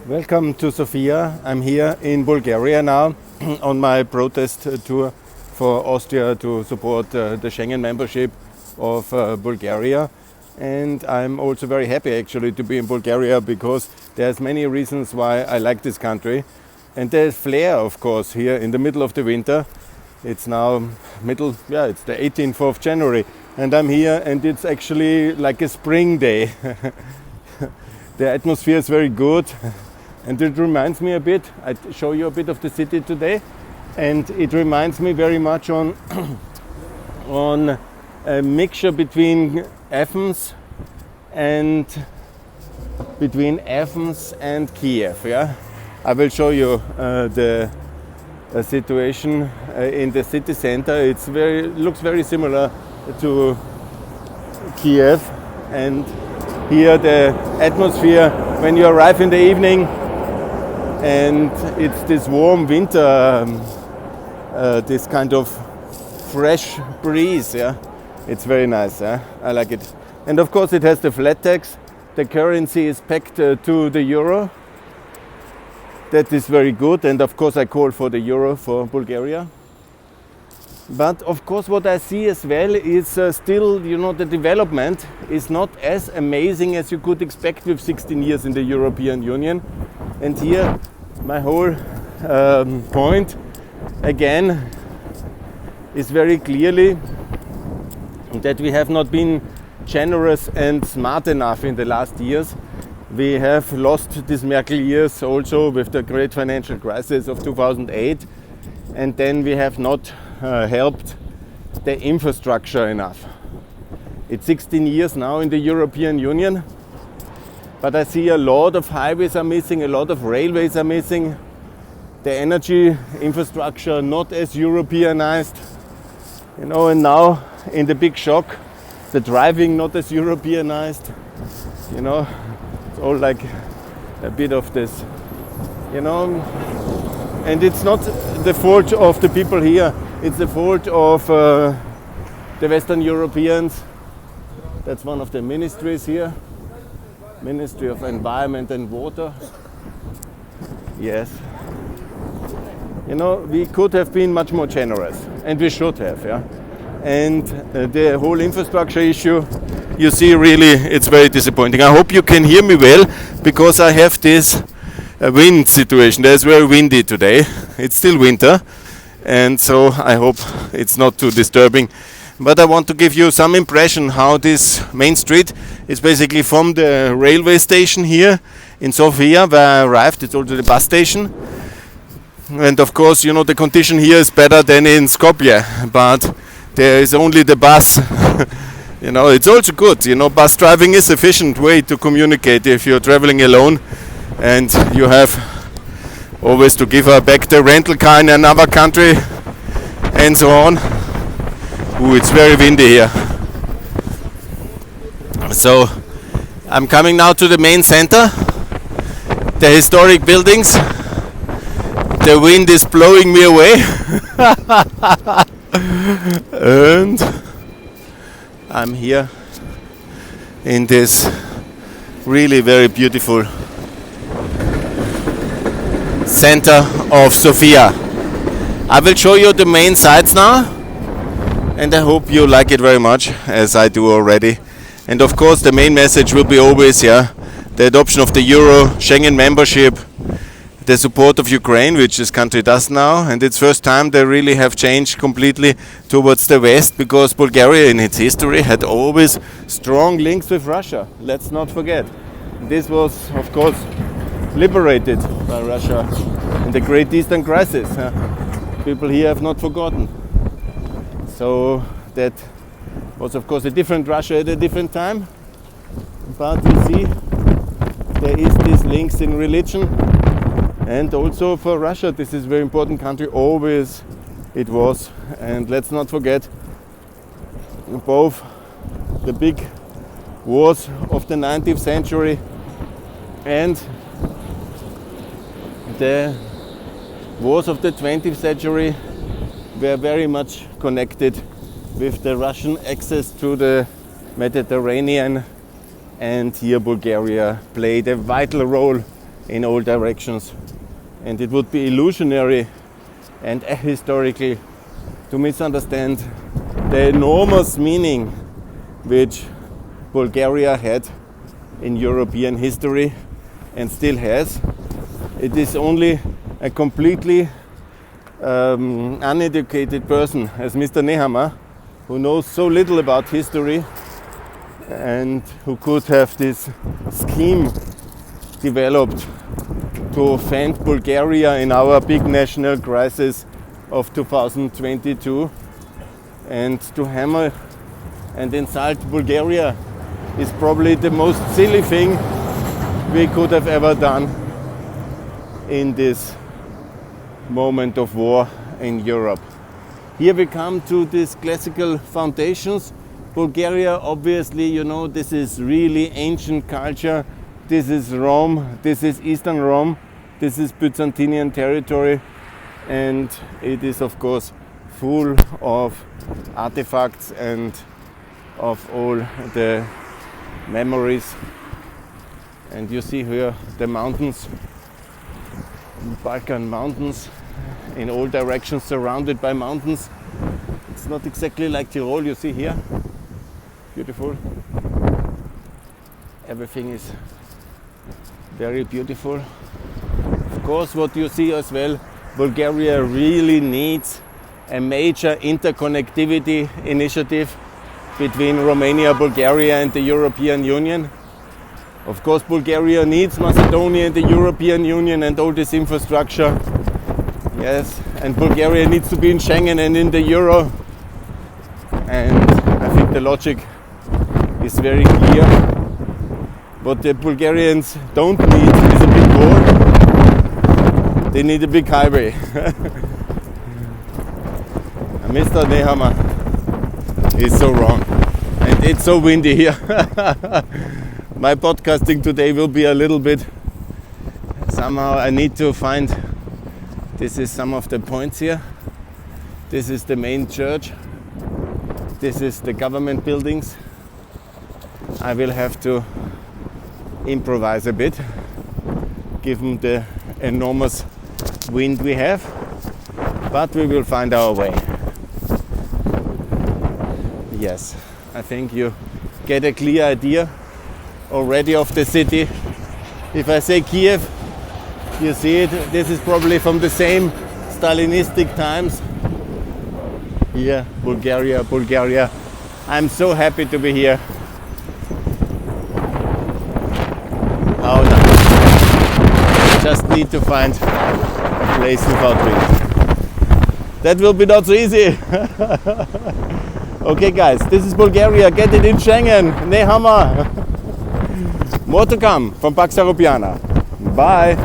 Welcome to Sofia. I'm here in Bulgaria now on my protest tour for Austria to support the Schengen membership of Bulgaria. And I'm also very happy actually to be in Bulgaria because there's many reasons why I like this country. And there's flair, of course, here in the middle of the winter. It's now it's the 18th of January and I'm here and it's actually like a spring day. The atmosphere is very good. And it reminds me a bit, I show you a bit of the city today, and it reminds me very much on a mixture between Athens and Kiev. Yeah, I will show you the situation in the city center. Looks very similar to Kiev, and here the atmosphere when you arrive in the evening. And it's this warm winter, this kind of fresh breeze, yeah. It's very nice, yeah? I like it. And of course it has the flat tax. The currency is pegged to the euro. That is very good, and of course I call for the euro for Bulgaria. But of course what I see as well is still, the development is not as amazing as you could expect with 16 years in the European Union. And here my whole point again is very clearly that we have not been generous and smart enough in the last years. We have lost these Merkel years also with the great financial crisis of 2008, and then we have not helped the infrastructure enough. It's 16 years now in the European Union, but I see a lot of highways are missing, a lot of railways are missing, the energy infrastructure not as Europeanized, and now in the big shock, the driving not as Europeanized, it's all like a bit of this, and it's not the fault of the people here, it's the fault of the Western Europeans. That's one of the ministries here. Ministry of Environment and Water. Yes. We could have been much more generous, and we should have, yeah. And the whole infrastructure issue, you see, really, it's very disappointing. I hope you can hear me well, because I have this wind situation. It's very windy today. It's still winter, and so I hope it's not too disturbing. But I want to give you some impression how this main street is basically from the railway station here in Sofia, where I arrived. It's also the bus station. And of course, the condition here is better than in Skopje, but there is only the bus. It's also good. Bus driving is an efficient way to communicate if you're traveling alone and you have always to give back the rental car in another country and so on. Ooh, it's very windy here. So I'm coming now to the main center, the historic buildings. The wind is blowing me away. And I'm here in this really very beautiful center of Sofia. I will show you the main sites now. And I hope you like it very much, as I do already. And of course the main message will be always, the adoption of the Euro, Schengen membership, the support of Ukraine, which this country does now. And it's first time they really have changed completely towards the West, because Bulgaria in its history had always strong links with Russia. Let's not forget. This was, of course, liberated by Russia in the Great Eastern Crisis. People here have not forgotten. So that was of course a different Russia at a different time, but you see there is these links in religion, and also for Russia this is a very important country, always it was. And let's not forget both the big wars of the 19th century and the wars of the 20th century were very much connected with the Russian access to the Mediterranean, and here Bulgaria played a vital role in all directions. And it would be illusionary and ahistorical to misunderstand the enormous meaning which Bulgaria had in European history and still has. It is only a completely uneducated person as Mr. Nehammer, who knows so little about history and who could have this scheme developed to offend Bulgaria in our big national crisis of 2022, and to hammer and insult Bulgaria is probably the most silly thing we could have ever done in this moment of war in Europe. Here we come to these classical foundations. Bulgaria, obviously, you know, this is really ancient culture. This is Rome, this is Eastern Rome, this is Byzantine territory, and it is of course full of artifacts and of all the memories. And you see here the mountains, Balkan mountains, in all directions surrounded by mountains. It's not exactly like Tyrol, you see here. Beautiful. Everything is very beautiful. Of course, what you see as well, Bulgaria really needs a major interconnectivity initiative between Romania, Bulgaria and the European Union. Of course, Bulgaria needs Macedonia and the European Union and all this infrastructure. Yes, and Bulgaria needs to be in Schengen and in the Euro. And I think the logic is very clear. What the Bulgarians don't need is a big war. They need a big highway. Mr. Nehammer is so wrong. And it's so windy here. My podcasting today will be a little bit, somehow I need to find, this is some of the points here. This is the main church. This is the government buildings. I will have to improvise a bit, given the enormous wind we have, but we will find our way. Yes, I think you get a clear idea already of the city. If I say Kiev, you see it, this is probably from the same Stalinistic times. Here, Bulgaria, Bulgaria. I'm so happy to be here. Oh no. Just need to find a place without wind. That will be not so easy. Okay guys, this is Bulgaria. Get it in Schengen. Nehammer. More to come from Pax Europiana. Bye.